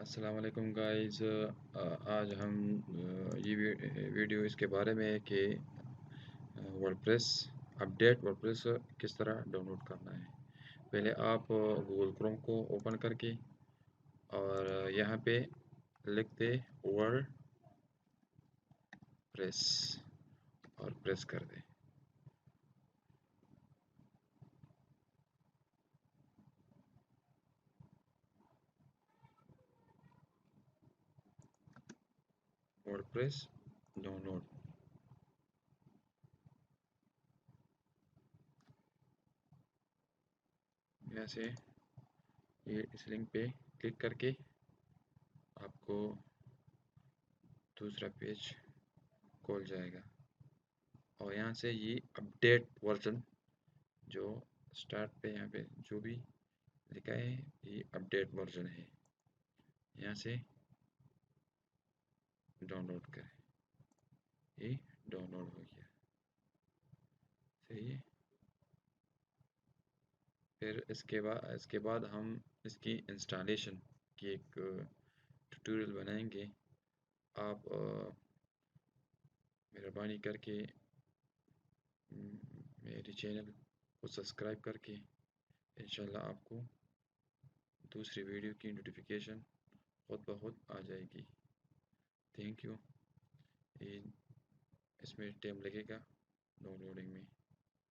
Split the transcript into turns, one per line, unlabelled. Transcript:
السلام علیکم گائز. آج ہم یہ ویڈیو اس کے بارے میں ہے کہ ورڈپریس ورڈپریس کس طرح ڈاؤن لوڈ کرنا ہے. پہلے آپ گوگل کروم کو اوپن کر کے اور یہاں پہ لکھ دے ورڈ پریس اور پریس کر دیں. WordPress download. یہاں سے یہ اس لنک پہ کلک کر کے آپ کو دوسرا پیج کھول جائے گا اور یہاں سے یہ اپڈیٹ ورژن جو اسٹارٹ پہ یہاں پہ جو بھی لکھا ہے یہ اپڈیٹ ورژن ہے. یہاں سے ڈاؤن لوڈ کریں. یہ ڈاؤن لوڈ ہو گیا. صحیح ہے. پھر اس کے بعد ہم اس کی انسٹالیشن کی ایک ٹیوٹوریل بنائیں گے. آپ مہربانی کر کے میری چینل کو سبسکرائب کر کے انشاءاللہ آپ کو دوسری ویڈیو کی نوٹیفیکیشن خود بخود آ جائے گی. Thank you. اس میں ٹائم لگے گا ڈاؤن لوڈنگ میں.